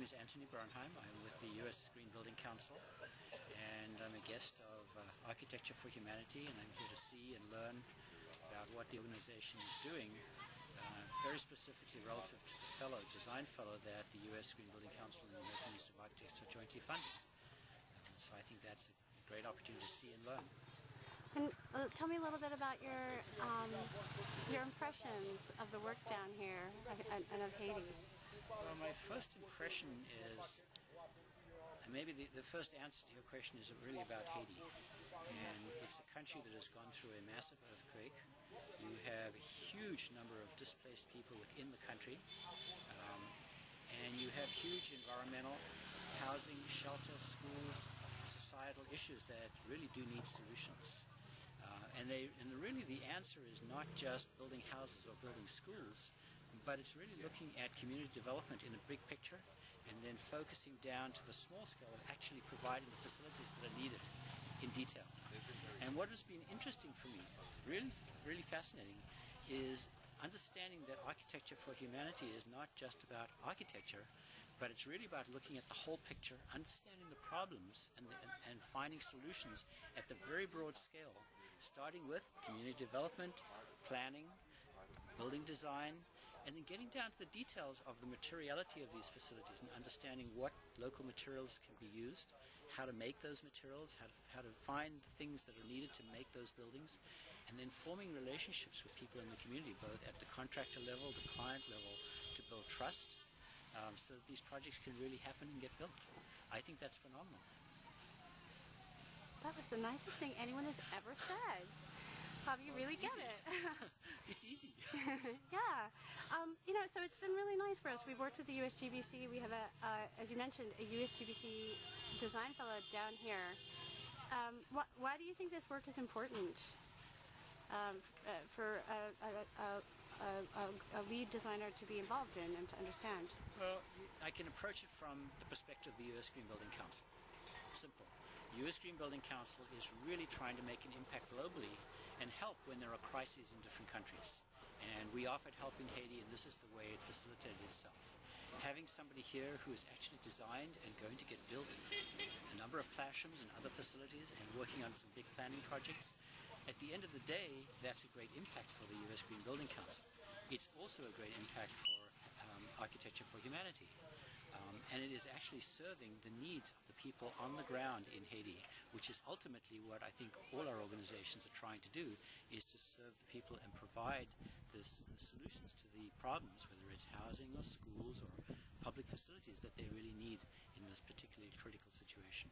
is Anthony Bernheim. I'm with the U.S. Green Building Council, and I'm a guest of Architecture for Humanity, and I'm here to see and learn about what the organization is doing, very specifically relative to the design fellow that the U.S. Green Building Council and the American Institute of Architects are jointly funding. So I think that's a great opportunity to see and learn. And tell me a little bit about your impressions of the work down here and of Haiti. Well, my first impression is, and maybe the first answer to your question is really about Haiti. And it's a country that has gone through a massive earthquake. You have a huge number of displaced people within the country. And you have huge environmental, housing, shelter, schools, societal issues that really do need solutions. And really the answer is not just building houses or building schools, but it's really looking at community development in a big picture and then focusing down to the small scale of actually providing the facilities that are needed in detail. And what has been interesting for me, really fascinating, is understanding that Architecture for Humanity is not just about architecture, but it's really about looking at the whole picture, understanding the problems and finding solutions at the very broad scale, starting with community development, planning, building design, and then getting down to the details of the materiality of these facilities and understanding what local materials can be used, how to make those materials, how to find the things that are needed to make those buildings, and then forming relationships with people in the community, both at the contractor level, the client level, to build trust, so that these projects can really happen and get built. I think that's phenomenal. That was the nicest thing anyone has ever said. Bob, you really get it. It's easy. Yeah. So it's been really nice for us. We've worked with the USGBC. We have, as you mentioned, a USGBC design fellow down here. Why do you think this work is important for a lead designer to be involved in and to understand? Well, I can approach it from the perspective of the U.S. Green Building Council. Simple. The U.S. Green Building Council is really trying to make an impact globally and help when there are crises in different countries. And we offered help in Haiti, and this is the way it facilitated itself. Having somebody here who is actually designed and going to get built a number of classrooms and other facilities and working on some big planning projects, at the end of the day, that's a great impact for the U.S. Green Building Council. It's also a great impact for Architecture for Humanity. And it is actually serving the needs of the people on the ground in Haiti, which is ultimately what I think all our organizations are trying to do, is to serve the people and provide the solutions to the problems, whether it's housing or schools or public facilities that they really need in this particularly critical situation.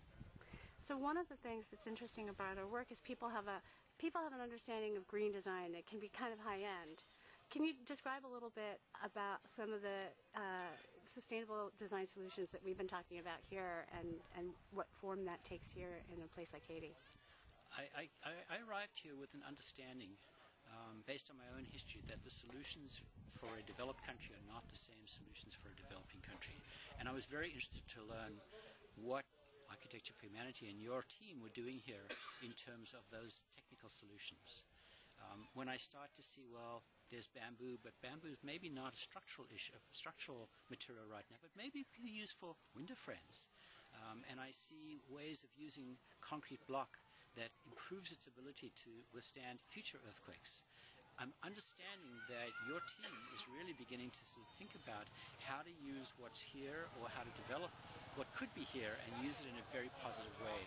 So one of the things that's interesting about our work is people have an understanding of green design that can be kind of high-end. Can you describe a little bit about some of the sustainable design solutions that we've been talking about here and what form that takes here in a place like Haiti? I arrived here with an understanding, based on my own history, that the solutions for a developed country are not the same solutions for a developing country. And I was very interested to learn what Architecture for Humanity and your team were doing here in terms of those technical solutions. When I start to see, well, there's bamboo, but bamboo is maybe not a structural issue, a structural material right now, but maybe it can be used for window frames. And I see ways of using concrete block that improves its ability to withstand future earthquakes. I'm understanding that your team is really beginning to sort of think about how to use what's here or how to develop what could be here and use it in a very positive way.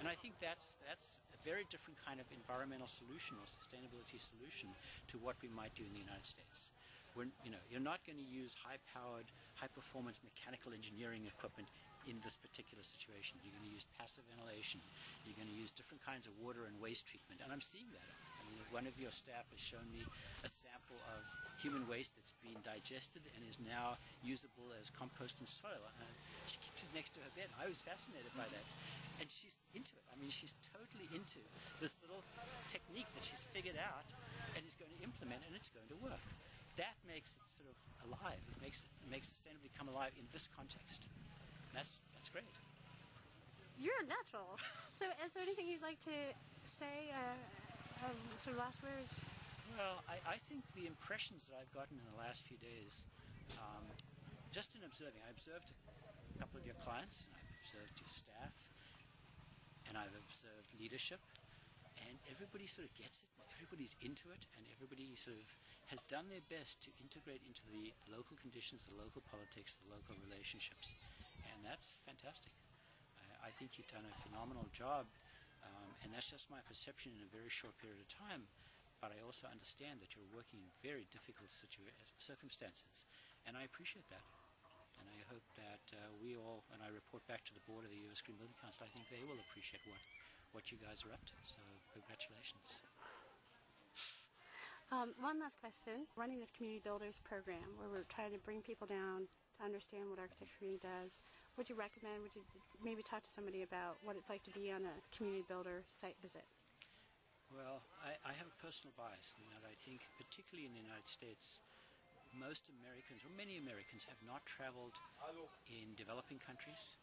And I think that's a very different kind of environmental solution or sustainability solution to what we might do in the United States. You're not going to use high-powered, high-performance mechanical engineering equipment in this particular situation. You're going to use passive ventilation. You're going to use different kinds of water and waste treatment. And I'm seeing that. I mean, one of your staff has shown me a sample of human waste that's been digested and is now usable as compost and soil. And she keeps it next to her bed. I was fascinated by that. And she's into it. I mean, she's totally into this little technique that she's figured out and is going to implement, and it's going to work. That makes it sort of alive. It makes sustainability come alive in this context. That's great. You're a natural. So is there anything you'd like to say, sort of last words? Well, I think the impressions that I've gotten in the last few days just in observing, I observed a couple of your clients, and I've observed your staff, and I've observed leadership, and everybody sort of gets it, everybody's into it, and everybody sort of has done their best to integrate into the local conditions, the local politics, the local relationships, and that's fantastic. I think you've done a phenomenal job, and that's just my perception in a very short period of time. But I also understand that you're working in very difficult circumstances, and I appreciate that. And I hope that we all, when I report back to the board of the U.S. Green Building Council, I think they will appreciate what you guys are up to. So congratulations. One last question. Running this Community Builders program, where we're trying to bring people down to understand what architecture really does, would you recommend, would you maybe talk to somebody about what it's like to be on a community builder site visit? Well, I have a personal bias in that I think, particularly in the United States, most Americans, or many Americans, have not traveled in developing countries.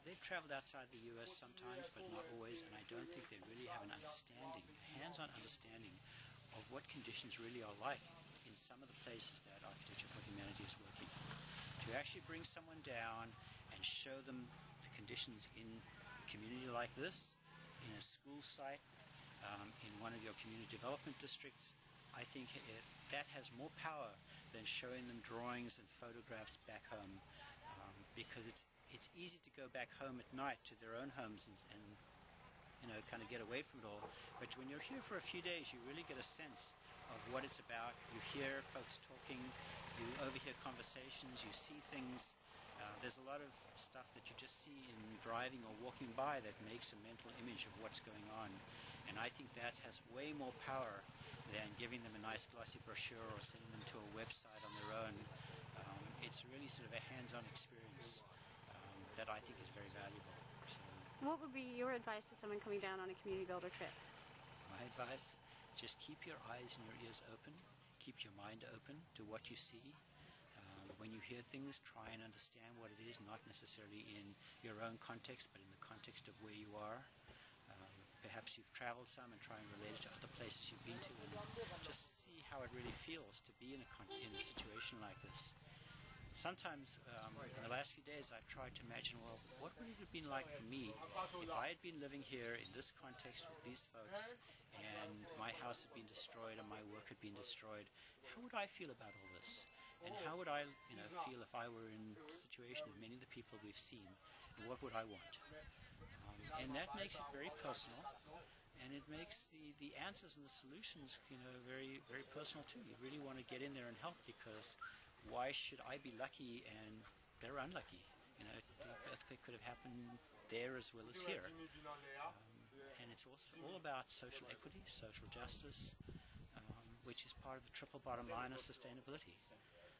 They've traveled outside the U.S. sometimes, but not always, and I don't think they really have an understanding, a hands-on understanding of what conditions really are like in some of the places that Architecture for Humanity is working. To actually bring someone down and show them the conditions in a community like this, in a school site, in one of your community development districts, I think that has more power than showing them drawings and photographs back home, because it's easy to go back home at night to their own homes and kind of get away from it all. But when you're here for a few days, you really get a sense of what it's about. You hear folks talking, you overhear conversations, you see things. There's a lot of stuff that you just see in driving or walking by that makes a mental image of what's going on. And I think that has way more power than giving them a nice glossy brochure or sending them to a website on their own. It's really sort of a hands-on experience that I think is very valuable. So, what would be your advice to someone coming down on a community builder trip? My advice, just keep your eyes and your ears open, keep your mind open to what you see. When you hear things, try and understand what it is, not necessarily in your own context, but in the context of where you are. Perhaps you've traveled some and try and relate it to other places you've been to, and just see how it really feels to be in a situation like this. Sometimes, in the last few days, I've tried to imagine, well, what would it have been like for me if I had been living here in this context with these folks, and my house had been destroyed and my work had been destroyed? How would I feel about all this? And how would I, feel if I were in the situation of many of the people we've seen? And what would I want? And that makes it very personal, and it makes the answers and the solutions, very, very personal too. You really want to get in there and help, because why should I be lucky and they're unlucky? The earthquake could have happened there as well as here. And it's also all about social equity, social justice, which is part of the triple bottom line of sustainability.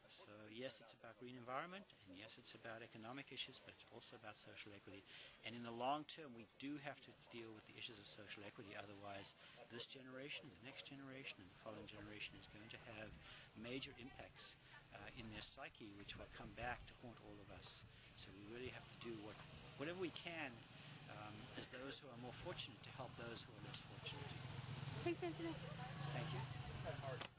So yes, it's about green environment, and yes, it's about economic issues, but it's also about social equity. And in the long term, we do have to deal with the issues of social equity. Otherwise, this generation, the next generation, and the following generation is going to have major impacts in their psyche, which will come back to haunt all of us. So we really have to do whatever we can as those who are more fortunate to help those who are less fortunate. Thanks, Anthony. Thank you.